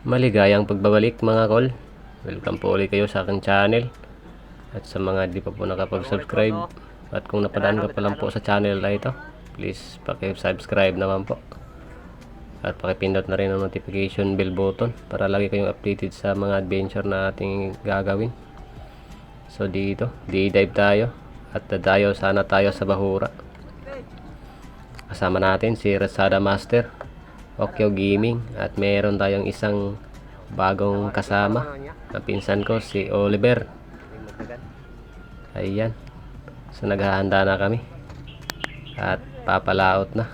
Maligayang pagbabalik mga kol. Welcome po ulit kayo sa aking channel. At sa mga di pa po nakapag-subscribe, at kung napadaan ka pa lang po sa channel na ito, please paki-subscribe naman po. At pakipindot na rin ang notification bell button para lagi kayong updated sa mga adventure na ating gagawin. So dito, di-dive tayo at dadayo sana tayo sa Bahura. Kasama natin si Razada Master, Okyo Gaming, at meron tayong isang bagong kasama na pinsan ko, si Oliver. Ayan, so naghahanda na kami at papalaot na.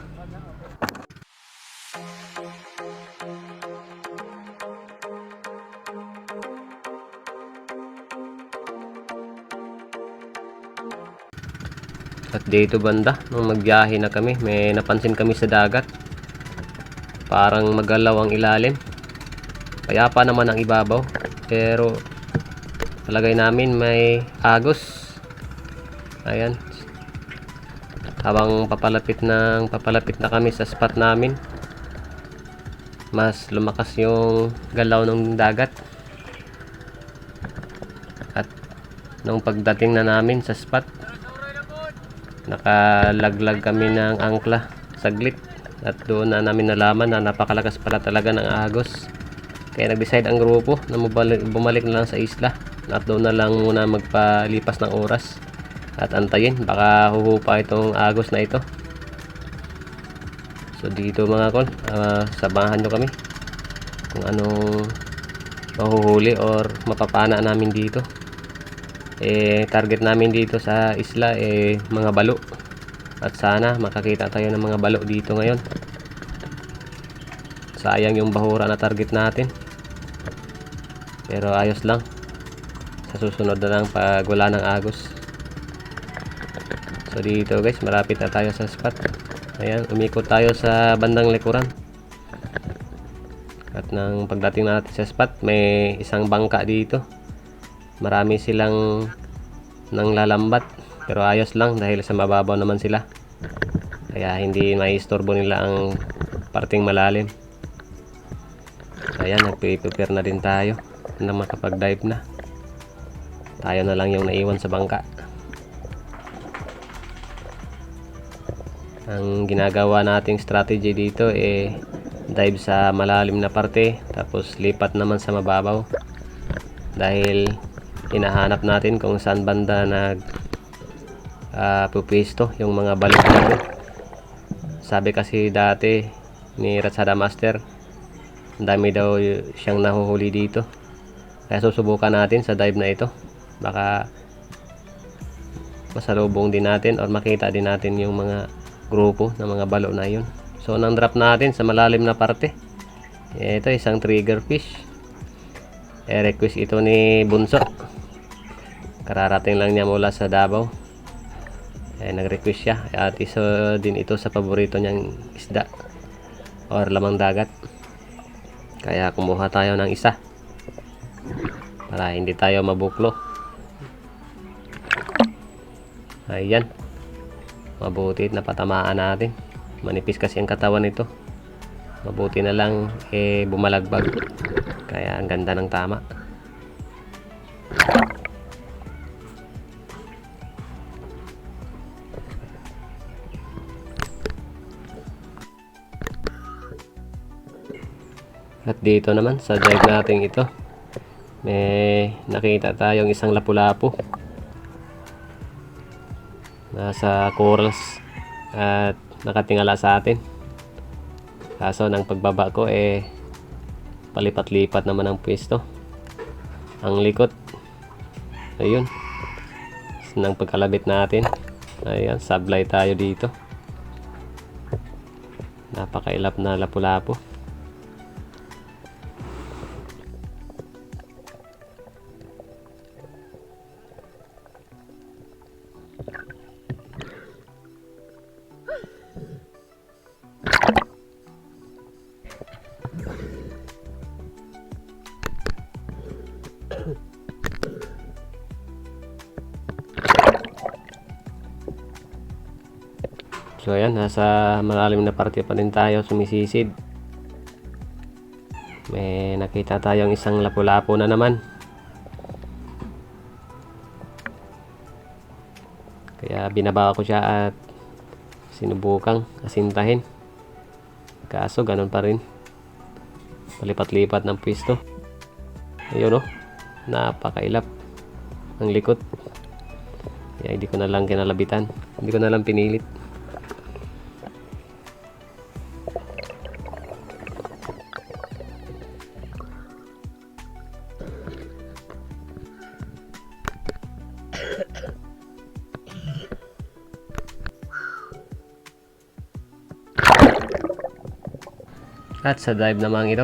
At dito banda, nung magbiyahe na kami, may napansin kami sa dagat. Parang magalaw ang ilalim. Payapa naman ang ibabaw. Pero palagay namin may agos. Ayan. Habang papalapit na kami sa spot namin, mas lumakas yung galaw ng dagat. At nung pagdating na namin sa spot, nakalaglag kami ng angkla saglit, at doon na namin nalaman na napakalakas pala talaga ng agos. Kaya nag-decide ang grupo na bumalik na lang sa isla, at doon na lang muna magpalipas ng oras at antayin, baka huhupa itong agos na ito. So dito mga kol, samahan nyo kami kung anong mahuhuli or mapapana namin dito. Target namin dito sa isla mga balo, at sana makakita tayo ng mga balo dito ngayon. Sayang yung bahura na target natin, pero ayos lang, sa susunod na lang pag wala ng agos. So dito guys, malapit na tayo sa spot. Ayan, umikot tayo sa bandang likuran, at nang pagdating natin sa spot, may isang bangka dito. Marami silang nang lalambat, pero ayos lang dahil sa mababaw naman sila, kaya hindi maistorbo nila ang parting malalim. Ayan, nagpe-prepare na din tayo na makapag-dive na. Tayo na lang yung naiwan sa bangka. Ang ginagawa nating strategy dito dive sa malalim na parte, tapos lipat naman sa mababaw, dahil hinahanap natin kung saan banda pupwesto yung mga balo-balo. Sabi kasi dati ni Razada Master, dami daw siyang nahuhuli dito, kaya susubukan natin sa dive na ito. Baka masalubong din natin or makita din natin yung mga grupo ng mga balo na yun. So nang drop natin sa malalim na parte, ito isang trigger fish. Request ito ni Bunso, kararating lang niya mula sa Davao. Nag-request siya, at isa din ito sa paborito niyang isda or lamang dagat, kaya kumuha tayo ng isa para hindi tayo mabuklo. Ayan, mabuti na patamaan natin. Manipis kasi ang katawan nito, mabuti na lang bumalagbag, kaya ang ganda ng tama. At dito naman sa dive natin ito, may nakita tayong isang lapu-lapu nasa corals at nakatingala sa atin. Kaso ng pagbaba ko palipat-lipat naman ang pwesto, ang likot. Ayun, nang pagkalabit natin, ayan, sablay tayo dito. Napakailap na lapu-lapu. So ayan, nasa malalim na parte pa rin tayo sumisisid. May nakita tayong isang lapu-lapu na naman. Kaya binaba ko siya at sinubukang asintahin. Kaso ganun pa rin. Palipat-lipat ng pwesto. Ayun, napakailap ang likod. Kaya hindi ko na lang kinalabitan. Hindi ko na lang pinilit. At sa dive naman ito,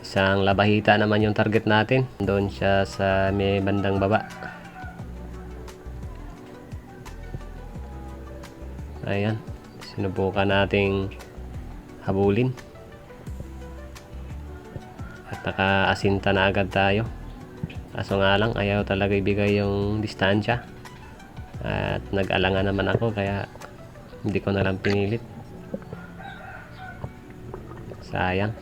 isang labahita naman yung target natin. Doon siya sa may bandang baba. Ayan, sinubukan nating habulin. At nakaasinta na agad tayo. Kaso nga lang, ayaw talaga ibigay yung distansya. At nag-alangan naman ako, kaya hindi ko na lang pinilit. Sayang.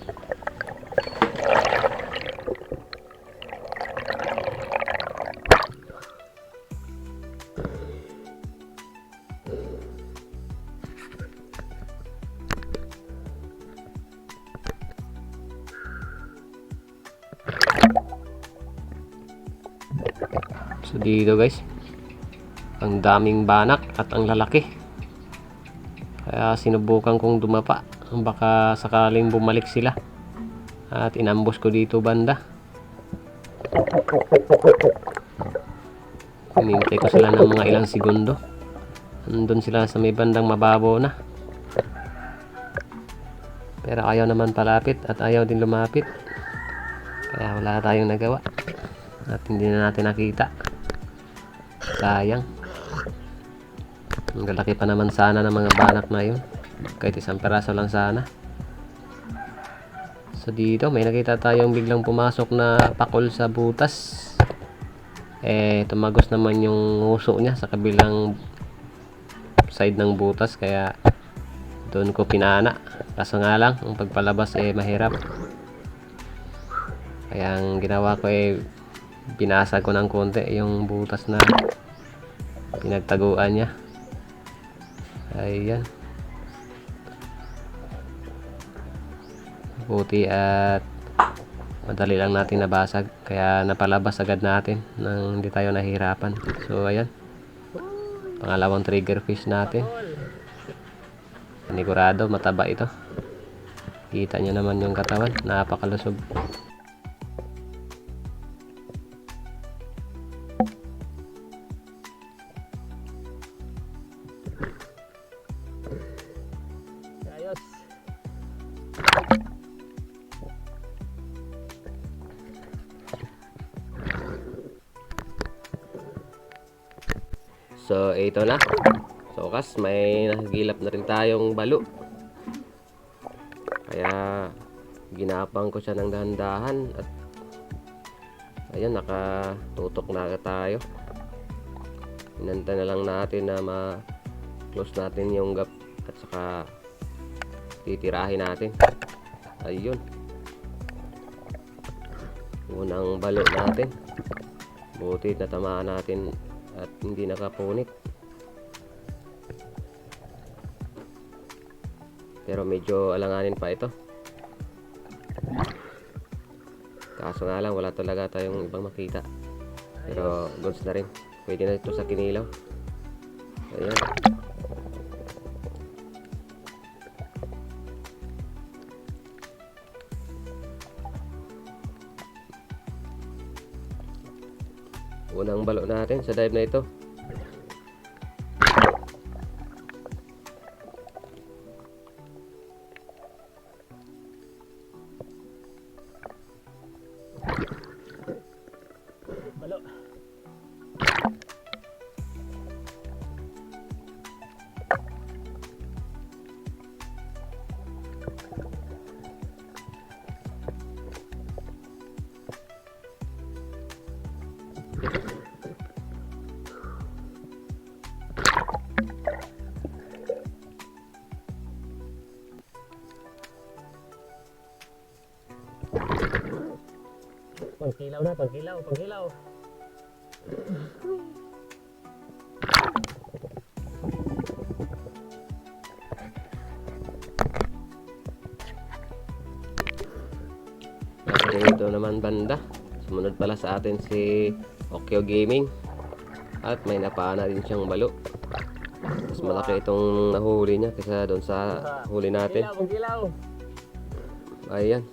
So dito guys, ang daming banak at ang lalaki. Kaya sinubukan kong dumapa. Baka sakaling bumalik sila. At inambos ko dito banda. Hinintay ko sila ng mga ilang segundo. Andun sila sa may bandang mababaw na. Pero ayaw naman palapit at ayaw din lumapit. Kaya wala tayong nagawa. At hindi na natin nakita. Sayang. Ang lalaki pa naman sana ng mga banak na yun. Kahit isang peraso lang sana. So dito may nakita tayong biglang pumasok na pakol sa butas. Tumagos naman yung nguso niya sa kabilang side ng butas. Kaya doon ko pinana. Kaso nga lang, ang pagpalabas mahirap. Kaya ang ginawa ko binasag ko ng konti yung butas na pinagtaguan niya. Ayan. Buti at madali lang natin nabasag. Kaya napalabas agad natin nang hindi tayo nahihirapan. So ayan. Pangalawang trigger fish natin. Panigurado mataba ito. Kita nyo naman yung katawan. Napakalusog. Ayos. So ito na. So kas may nakagilap na rin tayong balo. Kaya ginapang ko siya ng dahan-dahan at ayan, nakatutok na tayo. Inantay na lang natin na ma-close natin yung gap at saka titirahin natin. Ayun, unang balo natin. Buti natamaan natin at hindi nakapunit. Pero medyo alanganin pa ito. Kaso nga lang wala talaga tayong ibang makita. Pero goods na rin. Pwede na ito sa kinilaw. Ayan. Unang balo natin sa dive na ito. Balo. pangkilaw na, pangkilaw, pangkilaw. Dito naman banda, sumunod pala sa atin si Okyo Gaming at may napana din siyang balo. Mas malaki itong nahuli niya kaysa doon sa huli natin. Ayan,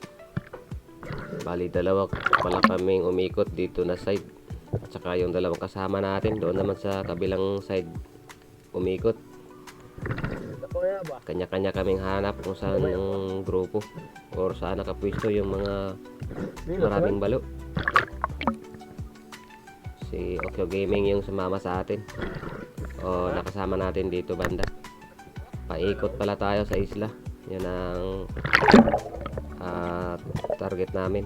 bali dalawa pala kaming umikot dito na side, at saka yung dalawang kasama natin doon naman sa kabilang side umikot. Kanya-kanya kaming hanap kung saan yung grupo or saan nakapwisto yung mga maraming balo. Si Okyo Gaming yung sumama sa atin o nakasama natin dito banda. Paikot pala tayo sa isla, yan ang target namin.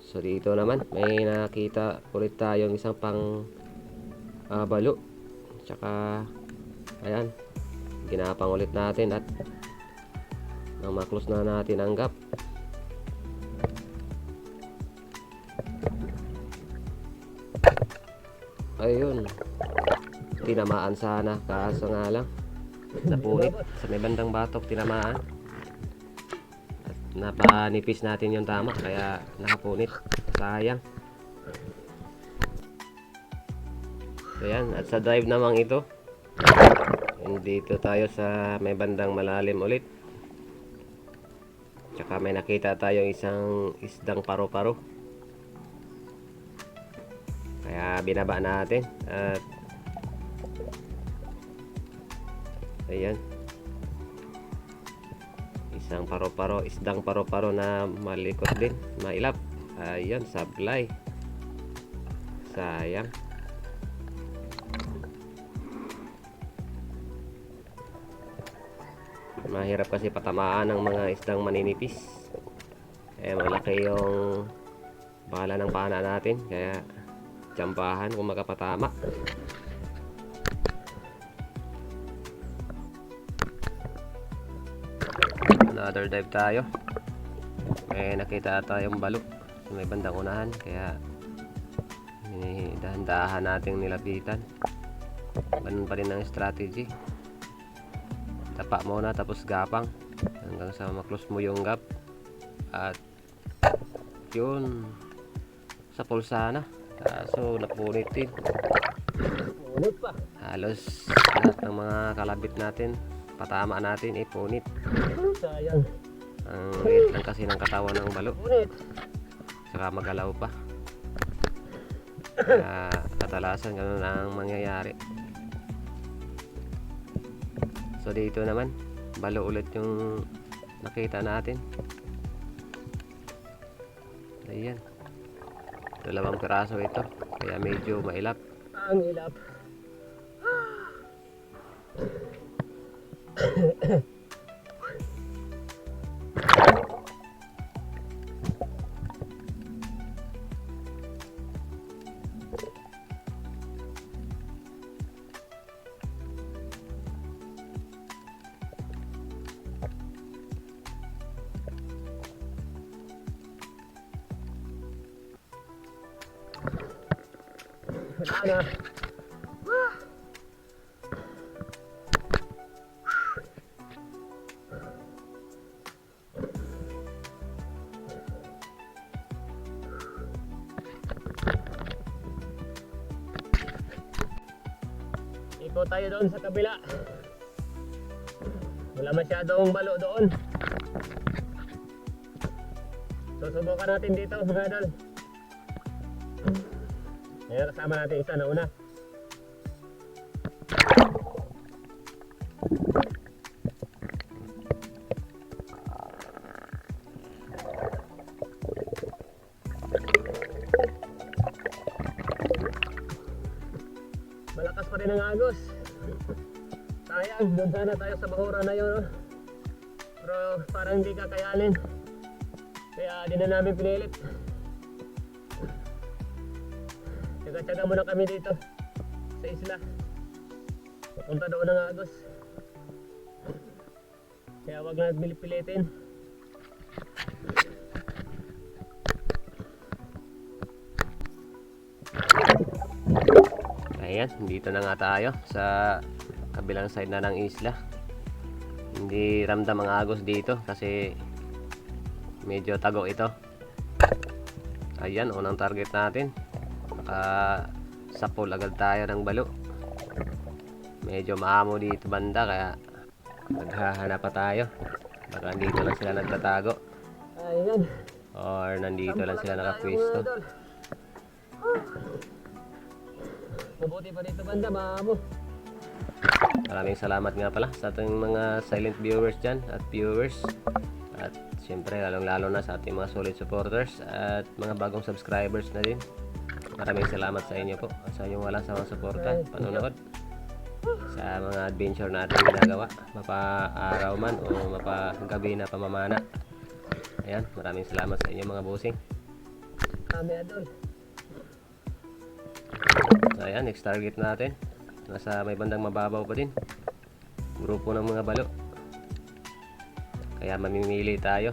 So dito naman may nakita ulit tayong isang pang balo, tsaka ayan, ginapang ulit natin at nang maklose na natin ang gap. Ayun, tinamaan sana, kaso nga lang napunit sa may bandang batok, tinamaan at napanipis natin yung tama kaya nakapunit, sayang. So yan, at sa dive namang ito, dito tayo sa may bandang malalim ulit, tsaka may nakita tayong isang isdang paro-paro kaya binaba natin at ayan, isang paro-paro, isdang paro-paro na malikot din, mailap. Ayan, sablay, sayang. Mahirap kasi patamaan ng mga isdang maninipis, malaki yung bala ng pana natin, kaya tsambahan kung makapatama. Another dive tayo, may nakita tayong balo sa may bandang unahan, kaya dahan-dahan nating nilapitan. Ganun pa rin ang strategy, tapa muna tapos gapang hanggang sa maklose mo yung gap, at yun, sa pulsa na. Kaso napunit din, halos lahat ng mga kalabit natin, patama natin, punit. Sayang, ang liit lang kasi ng katawan ng balo, saka magalaw pa, kaya katalasan ganun ang mangyayari. So dito naman balo ulit yung nakita natin. Ayan, 2 piraso ito, kaya medyo mailap. Ang ilap. Wala na. Ikot tayo doon sa kabila. Wala masyadong balo doon. Susubukan natin dito mga idol. Ayan, kasama natin isa na una. Malakas pa rin ang agos. Sayang, doon sana tayo sa bahura na yun, no? Pero parang hindi kakayanin, kaya di na namin pinilit. Tsaga-tsaga muna kami dito sa isla, papunta doon ng agos. Kaya Kaya wag na pilitin. Ayan, dito na nga tayo sa kabilang side na ng isla. Hindi ramdam ang agos dito kasi medyo tago ito. Ayan, unang target natin. Sapol agad tayo ng balo. Medyo maamo dito banda kaya naghahanap pa tayo. Baka nandito lang sila nagtatago. Ayan. Or nandito lang sila nakapwesto. Mabuti pa dito banda, maamo. Maraming salamat nga pala sa ating mga silent viewers dyan at viewers. At siyempre lalong-lalo na sa ating mga solid supporters at mga bagong subscribers na din. Maraming salamat sa inyo po sa inyong walang sawang suporta, panonood sa mga adventure natin ginagawa, mapa-araw man o mapa-gabi na pamamana. Ayan, maraming salamat sa inyo mga bossing. So ayan, next target natin nasa may bandang mababaw pa din, grupo ng mga balo. Kaya mamimili tayo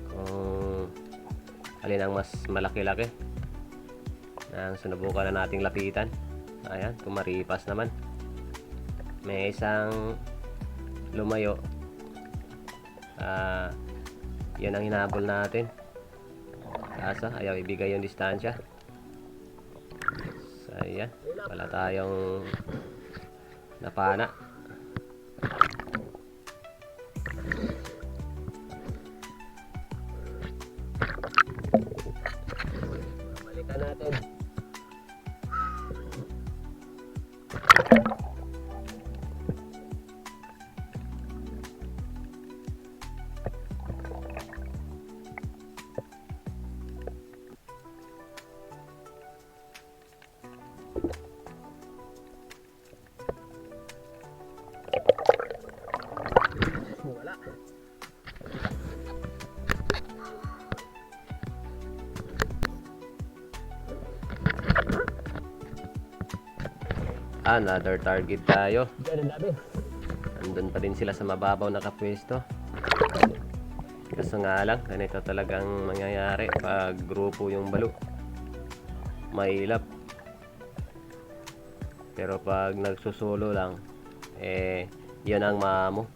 kung alin ang mas malaki-laki ang sinubukan na nating lapitan. Ayan, kumaripas naman. May isang lumayo. Yan ang hinabol natin. Kaso ayaw ibigay yung distansya. So ayan, wala tayong napana. Balikan natin. Wala. Another target tayo. Andun pa din sila sa mababaw nakapwesto. Kaso nga lang, ganito talagang mangyayari pag grupo yung balo. Mahilap. Pero pag nagsusulo lang, yun ang maamo.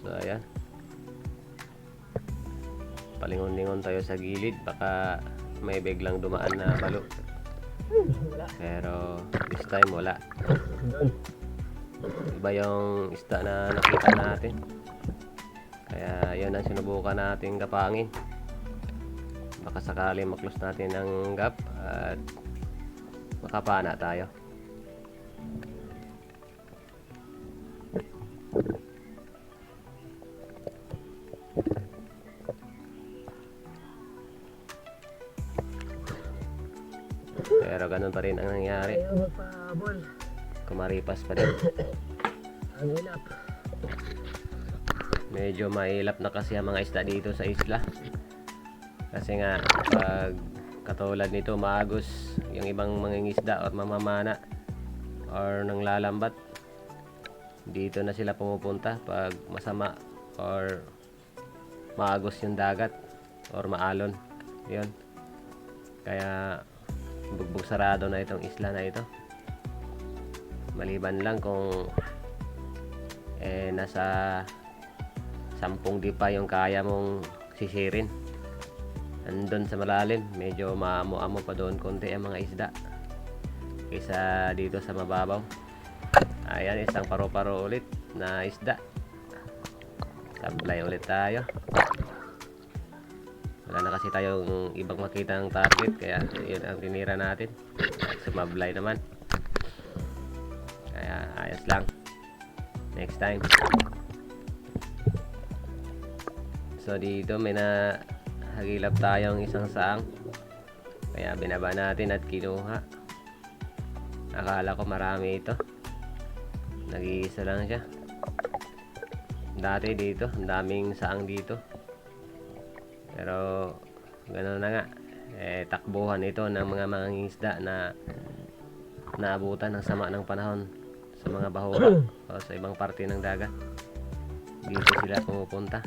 So ayan, palingon-lingon tayo sa gilid, baka may biglang dumaan na balo. Pero this time wala. Iba yung isda na nakita natin. Kaya yun ang sinubukan natin kapangin. Baka sakali maklose natin ang gap at makapana tayo. Pero ganun pa rin ang nangyari. Kumaripas pa rin. Ang hilap. Medyo mailap na kasi ang mga isda dito sa isla. Kasi nga pag katulad nito maagos yung ibang mga isda or mamamana or nang lalambat, dito na sila pumupunta pag masama or maagos yung dagat or maalon. Yun. Kaya bugbog sarado na itong isla na ito. Maliban lang kung nasa 10 di pa yung kaya mong sisirin. Andun sa malalim, medyo maamo-amo pa doon konti ang mga isda kaysa dito sa mababaw. Ayan, isang paro-paro ulit na isda. Supply ulit tayo. Wala na kasi tayong ibang makita ng target, kaya yun ang tinira natin. Sumablay naman. Kaya ayos lang. Next time. So dito may nahagilap tayong isang saang. Kaya binaba natin at kinuha. Akala ko marami ito. Nag-iisa lang siya. Dati dito, ang daming saang dito. Pero gano'n na nga, takbuhan ito ng mga mangingisda na naabutan ng sama ng panahon sa mga bahura o sa ibang parte ng dagat. Dito sila pumupunta.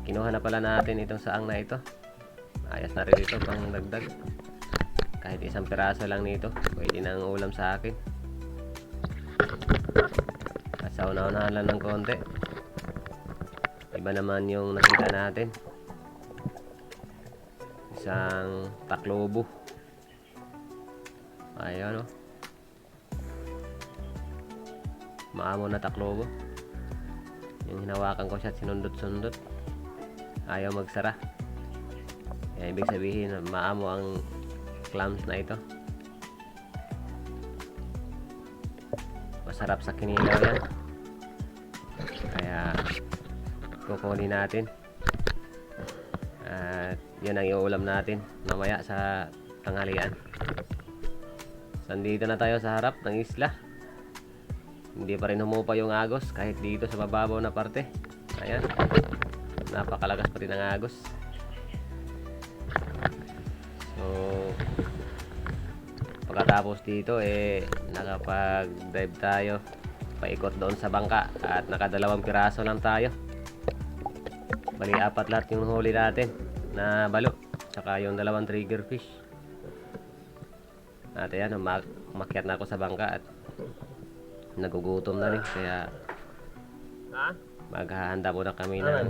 Kinuha na pala natin itong saang na ito. Ayos na rin ito pang dagdag. Kahit isang piraso lang nito, pwede nang ulam sa akin. Kasauna-unahan lang ng konti. Iba naman yung nakita natin. Isang taklobo. Ayan o. Maamo na taklobo. Yung hinawakan ko siya at sinundot-sundot. Ayaw magsara. Kaya ibig sabihin maamo ang clams na ito. Masarap sa kinilaw yan. Kaya kukunin natin. At yan ang iuulam natin mamaya sa tanghalian. Nandito na tayo sa harap ng isla. Hindi pa rin humupa yung agos kahit dito sa mababaw na parte. Ayan. Napakalakas pa rin ang agos. So pagkatapos dito nakapag-dive tayo paikot doon sa bangka at nakadalawang piraso lang tayo. Bali 4 lahat yung huli natin na balo saka yung 2 trigger fish. At ayan, umakyat na ako sa bangka at nagugutom na rin kaya maghahanda muna kami ng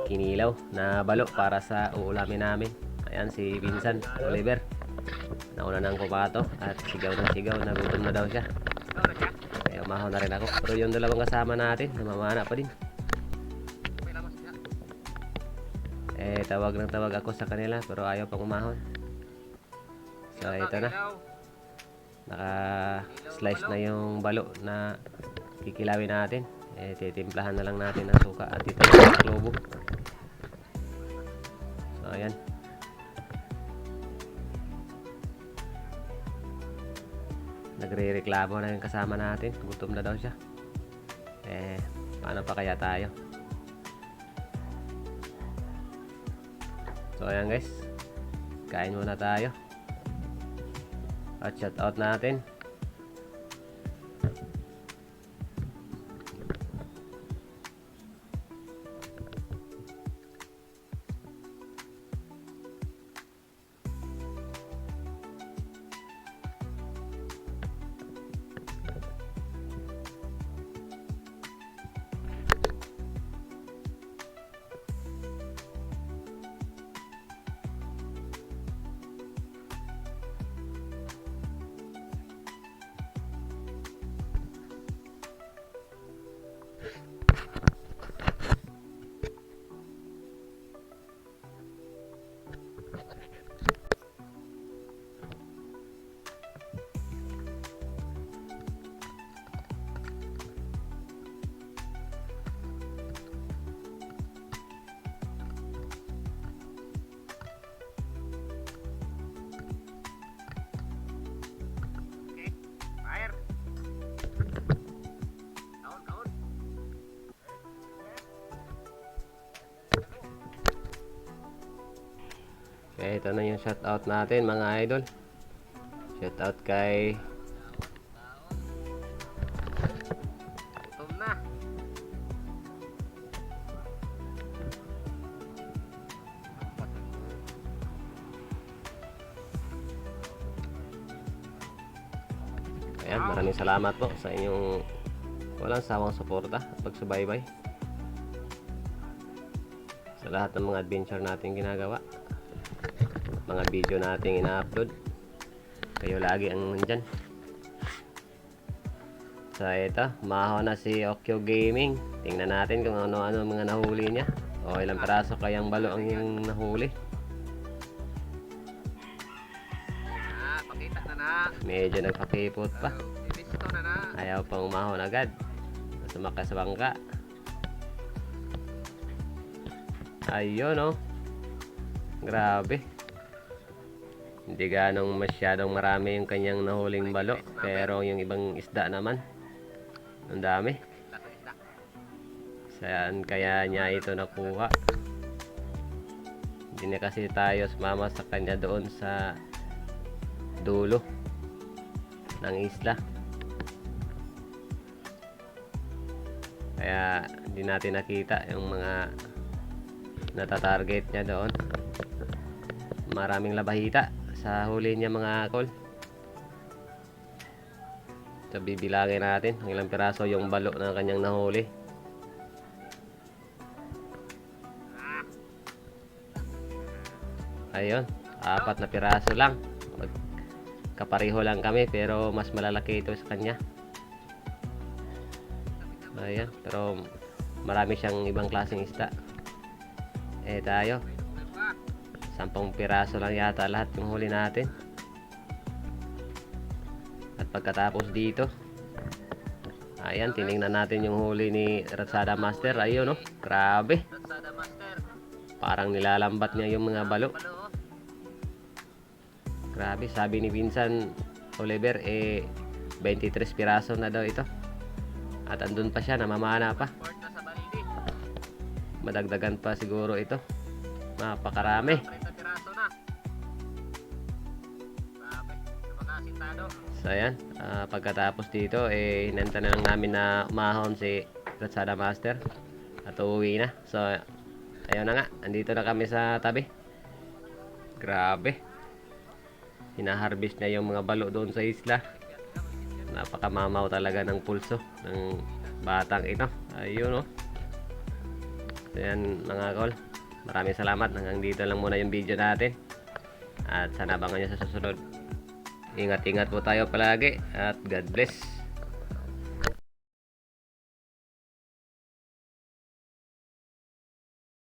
kinilaw na balo para sa uulamin namin. Ayan si Vincent Oliver, nauna nang kumato at sigaw ng sigaw, nagutom na daw siya. Kaya umahon na rin ako. Pero yung 2 kasama natin, namamana pa din. Tawag ng tawag ako sa kanila pero ayaw pang umahon. So ito na. Naka-slice na yung balo na kikilawin natin. Titimplahan na lang natin ng suka at ito yung taklobo. So ayan. Nagre-reklamo na yung kasama natin. Gutom na daw siya. Paano pa kaya tayo? So ayan guys. Kain muna tayo. At shout out natin. Okay, ito na yung shoutout natin mga idol. Shoutout kay ayan, maraming salamat po sa inyong walang sawang suporta at pagsubaybay sa lahat ng mga adventure natin ginagawa, mga video nating ina-upload. Kayo lagi ang nandyan. So ito, maho na si Okyo Gaming. Tingnan natin kung ano-ano mga nahuli niya o ilang peraso kayang balo ang yung nahuli. Pakita na na. Medyo nagpakipot pa. Ibisto na na. Ayaw pang umahon agad. Sumakay sa bangka. Ayun oh. Grabe. Hindi ganong masyadong marami yung kanyang nahuling balo. Pero yung ibang isda naman, ang dami. Saan kaya niya ito nakuha? Hindi na kasi tayo sumama sa kanya doon sa dulo ng isla. Kaya hindi natin nakita yung mga natatarget niya doon. Maraming labahita sa huli niya mga kol. So bibilangin natin kung ilang piraso yung balo na kanyang nahuli. Ayun, 4 na piraso lang. Kapareho lang kami pero mas malalaki ito sa kanya. Ayan, pero marami siyang ibang klaseng isda. Tayo 10 piraso lang yata lahat yung huli natin. At pagkatapos dito, ayan, tiningnan natin yung huli ni Ratsada Master. Ayun, no? Grabe. Parang nilalambat niya yung mga balo. Grabe, sabi ni Vincent Oliver, 23 piraso na daw ito. At andun pa siya, namamana pa. Madagdagan pa siguro ito. Napakarami. So ayan, pagkatapos dito, hinanta na lang namin na umahon si Ratsada Master at uuwi na. So ayun na nga, andito na kami sa tabi. Grabe, hinaharvest na yung mga balo doon sa isla. Napakamamaw talaga ng pulso ng batang ito. Ayun, oh. So yan mga kol, maraming salamat. Hanggang dito lang muna yung video natin. At sana abangan nyo sa susunod. Ingat-ingat po tayo palagi at God bless.